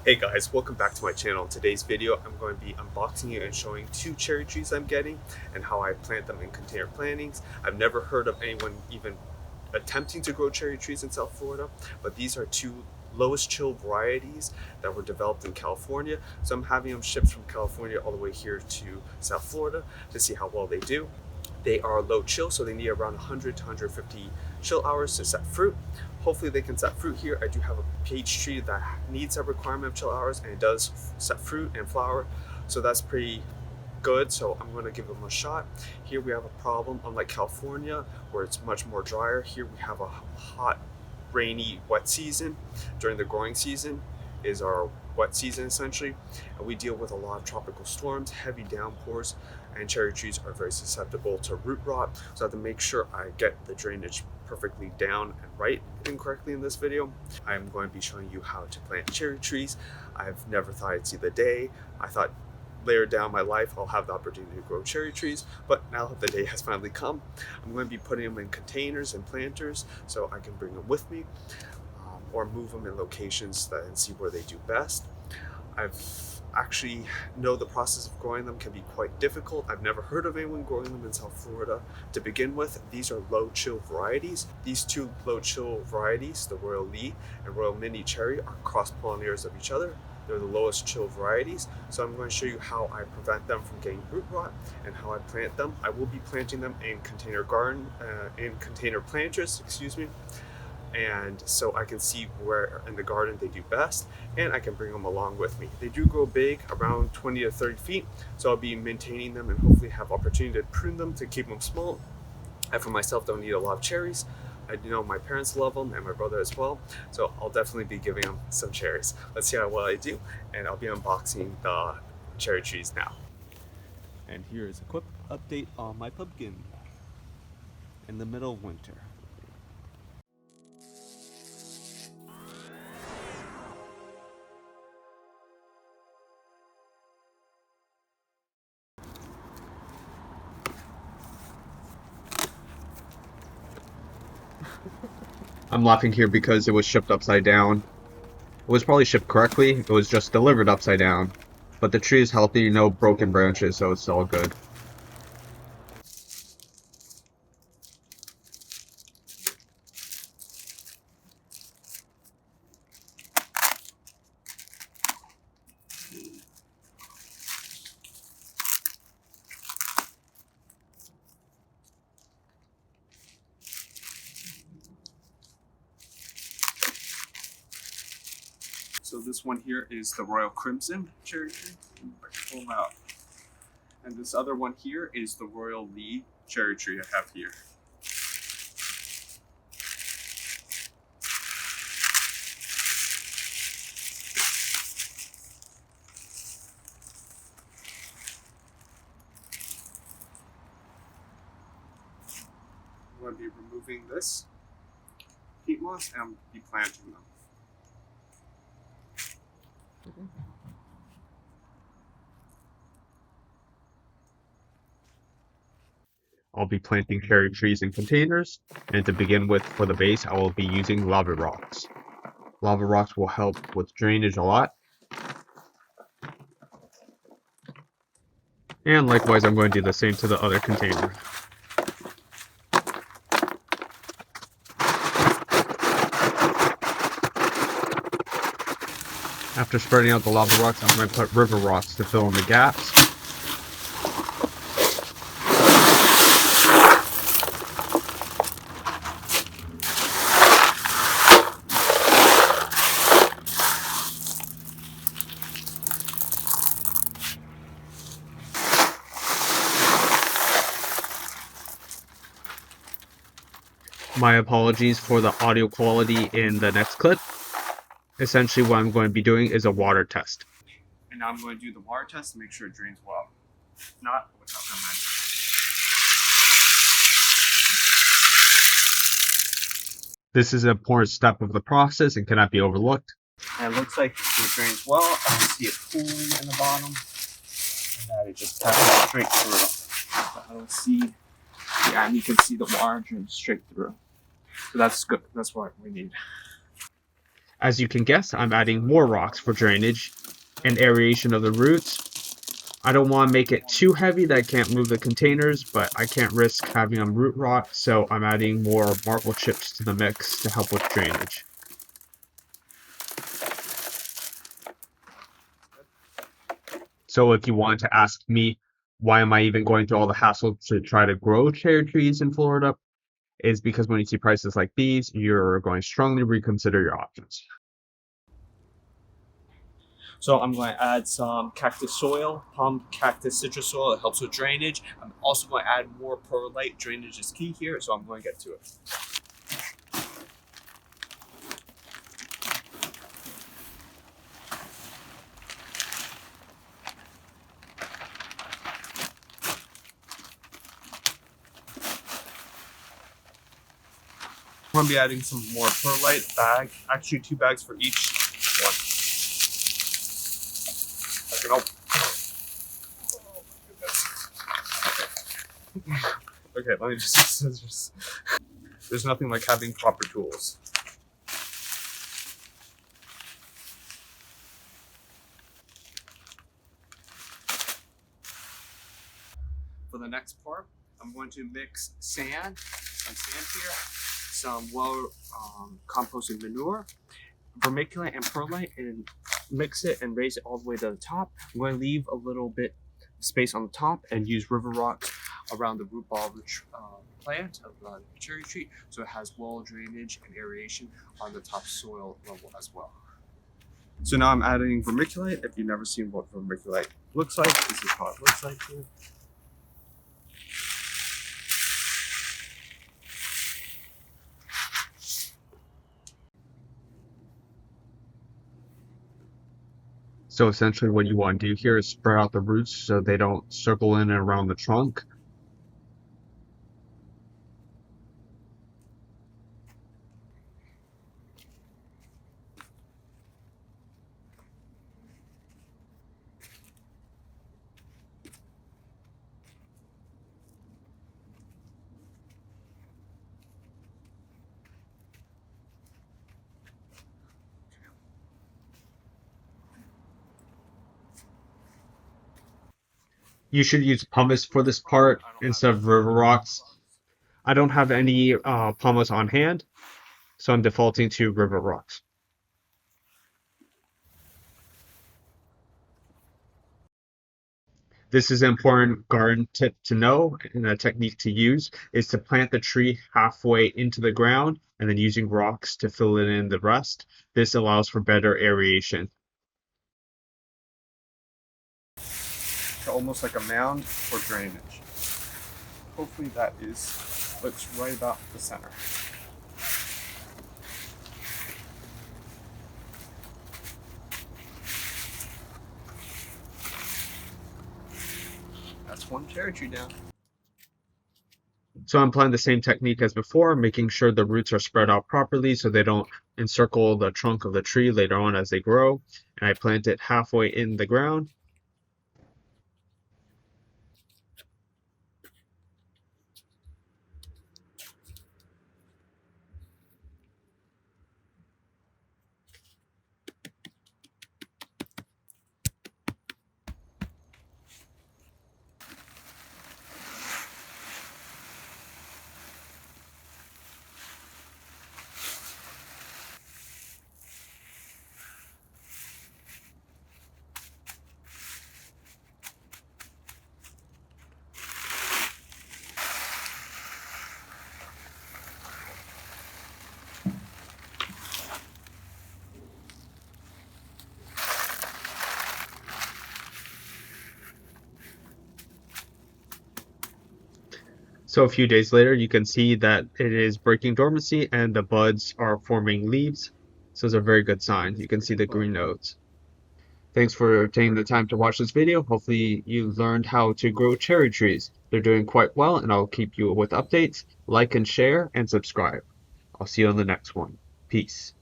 Hey guys, welcome back to my channel. In today's video, I'm going to be unboxing and showing two cherry trees I'm getting and how I plant them in container plantings. I've never heard of anyone even attempting to grow cherry trees in South Florida, but these are two lowest chill varieties that were developed in California. So I'm having them shipped from California all the way here to South Florida to see how well they do. They are low chill, so they need around 100 to 150 chill hours to set fruit. Hopefully they can set fruit here. I do have a peach tree that needs a requirement of chill hours, and it does set fruit and flower, so that's pretty good. So I'm going to give them a shot. Here we have a problem. Unlike California, where it's much more drier, here we have a hot, rainy, wet season. During the growing season is our wet season essentially, and we deal with a lot of tropical storms, heavy downpours, and cherry trees are very susceptible to root rot. So I have to make sure I get the drainage perfectly down and right and correctly in this video. I'm going to be showing you how to plant cherry trees. I've never thought I'd see the day. I thought later down my life I'll have the opportunity to grow cherry trees, but now that the day has finally come, I'm going to be putting them in containers and planters so I can bring them with me, or move them in locations and see where they do best. I've actually know the process of growing them can be quite difficult. I've never heard of anyone growing them in South Florida. To begin with, these are low chill varieties. These two low chill varieties, the Royal Lee and Royal Mini Cherry, are cross pollinators of each other. They're the lowest chill varieties, so I'm going to show you how I prevent them from getting root rot and how I plant them. I will be planting them in container planters, excuse me, and so I can see where in the garden they do best, and I can bring them along with me. They do grow big, around 20 to 30 feet, so I'll be maintaining them and hopefully have opportunity to prune them to keep them small. I for myself don't need a lot of cherries. I know my parents love them and my brother as well, so I'll definitely be giving them some cherries. Let's see how well I do, and I'll be unboxing the cherry trees now. And here is a quick update on my pumpkin in the middle of winter. I'm laughing here because it was shipped upside down. It was probably shipped correctly, it was just delivered upside down. But the tree is healthy, no broken branches, so it's all good. So this one here is the Royal Crimson cherry tree. I can pull them out. And this other one here is the Royal Lee cherry tree I have here. I'm going to be removing this peat moss and I'll be planting them. I'll be planting cherry trees in containers, and to begin with, for the base, I will be using lava rocks. Lava rocks will help with drainage a lot. And likewise, I'm going to do the same to the other container. After spreading out the lava rocks, I'm going to put river rocks to fill in the gaps. My apologies for the audio quality in the next clip. Essentially what I'm going to be doing is a water test. And now I'm going to do the water test to make sure it drains well. If not, I would not recommend. This is an important step of the process and cannot be overlooked. And it looks like it drains well. I can see it pooling in the bottom, and that it just passes straight through. But I don't see, yeah, and you can see the water drains straight through. So that's good. That's what we need. As you can guess, I'm adding more rocks for drainage and aeration of the roots. I don't want to make it too heavy that I can't move the containers, but I can't risk having them root rot, so I'm adding more marble chips to the mix to help with drainage. So if you wanted to ask me, why am I even going through all the hassle to try to grow cherry trees in Florida? Is because when you see prices like these, you're going to strongly reconsider your options. So I'm going to add some cactus soil, palm cactus citrus soil. It helps with drainage. I'm also going to add more perlite. Drainage is key here, so I'm going to get to it. I'm going to be adding some more perlite bag, actually 2 bags for each one. Okay, let me just use scissors. There's nothing like having proper tools. For the next part, I'm going to mix some sand here, some well composted manure, vermiculite and perlite, and mix it and raise it all the way to the top. I'm going to leave a little bit of space on the top and use river rock around the root ball of the plant of the cherry tree, so it has well drainage and aeration on the top soil level as well. So now I'm adding vermiculite. If you've never seen what vermiculite looks like, this is how it looks like here. So essentially what you want to do here is spread out the roots so they don't circle in and around the trunk. You should use pumice for this part instead of river rocks. I don't have any pumice on hand, so I'm defaulting to river rocks. This is an important garden tip to know, and a technique to use is to plant the tree halfway into the ground and then using rocks to fill it in the rest. This allows for better aeration. Almost like a mound for drainage. Hopefully that looks right about the center. That's one cherry tree down. So I'm applying the same technique as before, making sure the roots are spread out properly so they don't encircle the trunk of the tree later on as they grow. And I plant it halfway in the ground. So a few days later, you can see that it is breaking dormancy and the buds are forming leaves. So it's a very good sign. You can see the green nodes. Thanks for taking the time to watch this video. Hopefully you learned how to grow cherry trees. They're doing quite well, and I'll keep you with updates. Like and share and subscribe. I'll see you on the next one. Peace.